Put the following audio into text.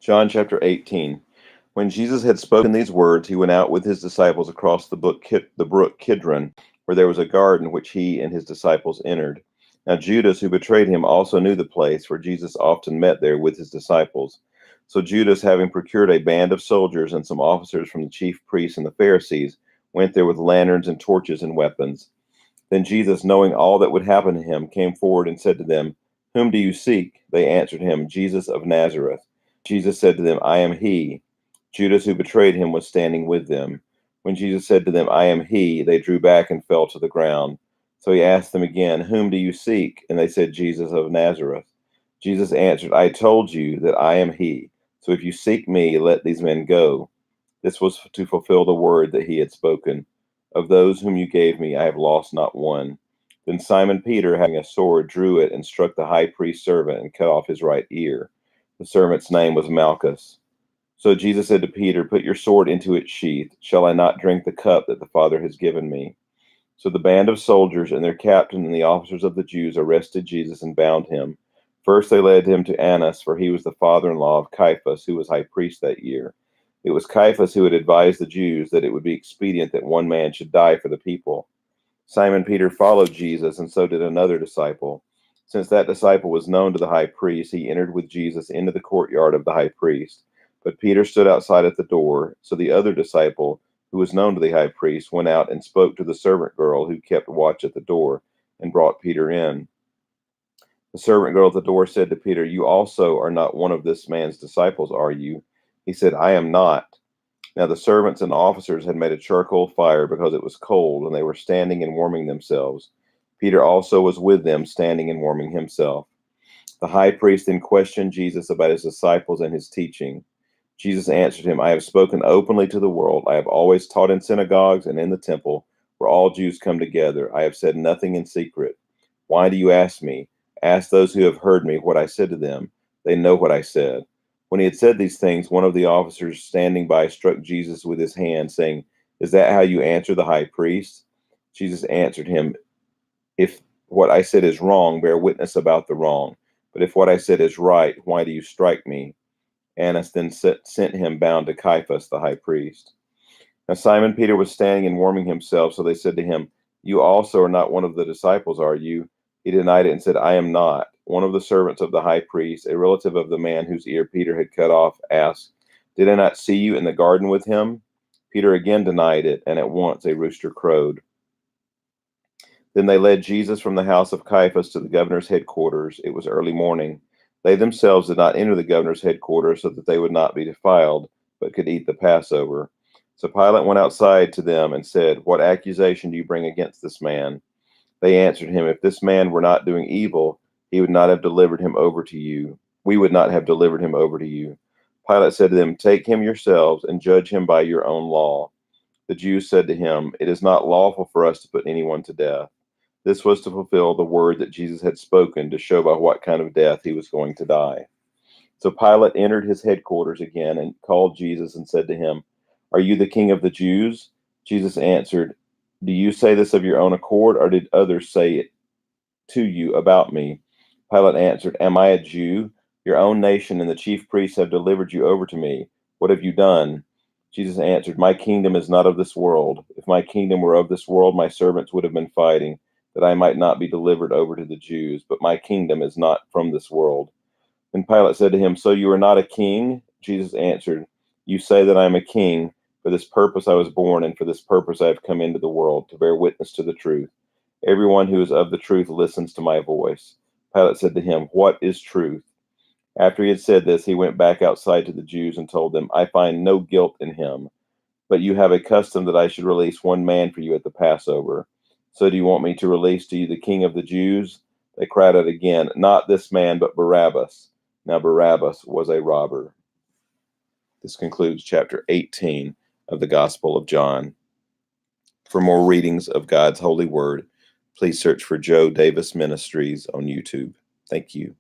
John chapter 18. When Jesus had spoken these words, he went out with his disciples across the brook Kidron, where there was a garden which he and his disciples entered. Now Judas, who betrayed him, also knew the place, for Jesus often met there with his disciples. So Judas, having procured a band of soldiers and some officers from the chief priests and the Pharisees, went there with lanterns and torches and weapons. Then Jesus, knowing all that would happen to him, came forward and said to them, "Whom do you seek?" They answered him, "Jesus of Nazareth." Jesus said to them, "I am he." Judas, who betrayed him, was standing with them. When Jesus said to them, "I am he," they drew back and fell to the ground. So he asked them again, "Whom do you seek?" And they said, "Jesus of Nazareth." Jesus answered, "I told you that I am he. So if you seek me, let these men go." This was to fulfill the word that he had spoken. "Of those whom you gave me, I have lost not one." Then Simon Peter, having a sword, drew it and struck the high priest's servant and cut off his right ear. The servant's name was Malchus. So Jesus said to Peter, "Put your sword into its sheath. Shall I not drink the cup that the Father has given me?" So the band of soldiers and their captain and the officers of the Jews arrested Jesus and bound him. First they led him to Annas, for he was the father-in-law of Caiaphas, who was high priest that year. It was Caiaphas who had advised the Jews that it would be expedient that one man should die for the people. Simon Peter followed Jesus, and so did another disciple. Since that disciple was known to the high priest, he entered with Jesus into the courtyard of the high priest. But Peter stood outside at the door. So the other disciple, who was known to the high priest, went out and spoke to the servant girl who kept watch at the door, and brought Peter in. The servant girl at the door said to Peter, "You also are not one of this man's disciples, are you?" He said, "I am not." Now the servants and officers had made a charcoal fire because it was cold, and they were standing and warming themselves. Peter also was with them, standing and warming himself. The high priest then questioned Jesus about his disciples and his teaching. Jesus answered him, "I have spoken openly to the world. I have always taught in synagogues and in the temple, where all Jews come together. I have said nothing in secret. Why do you ask me? Ask those who have heard me what I said to them. They know what I said." When he had said these things, one of the officers standing by struck Jesus with his hand, saying, "Is that how you answer the high priest?" Jesus answered him, "If what I said is wrong, bear witness about the wrong. But if what I said is right, why do you strike me?" Annas then sent him bound to Caiaphas, the high priest. Now Simon Peter was standing and warming himself, so they said to him, "You also are not one of the disciples, are you?" He denied it and said, "I am not." One of the servants of the high priest, a relative of the man whose ear Peter had cut off, asked, "Did I not see you in the garden with him?" Peter again denied it, and at once a rooster crowed. Then they led Jesus from the house of Caiaphas to the governor's headquarters. It was early morning. They themselves did not enter the governor's headquarters so that they would not be defiled, but could eat the Passover. So Pilate went outside to them and said, "What accusation do you bring against this man?" They answered him, "If this man were not doing evil, he would not have delivered him over to you. We would not have delivered him over to you." Pilate said to them, "Take him yourselves and judge him by your own law." The Jews said to him, "It is not lawful for us to put anyone to death." This was to fulfill the word that Jesus had spoken, to show by what kind of death he was going to die. So Pilate entered his headquarters again and called Jesus and said to him, "Are you the king of the Jews?" Jesus answered, "Do you say this of your own accord, or did others say it to you about me?" Pilate answered, "Am I a Jew? Your own nation and the chief priests have delivered you over to me. What have you done?" Jesus answered, "My kingdom is not of this world. If my kingdom were of this world, my servants would have been fighting, that I might not be delivered over to the Jews. But my kingdom is not from this world." Then Pilate said to him, "So you are not a king?" Jesus answered, "You say that I am a king. For this purpose I was born, and for this purpose I have come into the world, to bear witness to the truth. Everyone who is of the truth listens to my voice." Pilate said to him, "What is truth?" After he had said this, he went back outside to the Jews and told them, "I find no guilt in him. But you have a custom that I should release one man for you at the Passover. So do you want me to release to you the king of the Jews?" They cried out again, "Not this man, but Barabbas." Now Barabbas was a robber. This concludes chapter 18 of the Gospel of John. For more readings of God's holy word, please search for Joe Davis Ministries on YouTube. Thank you.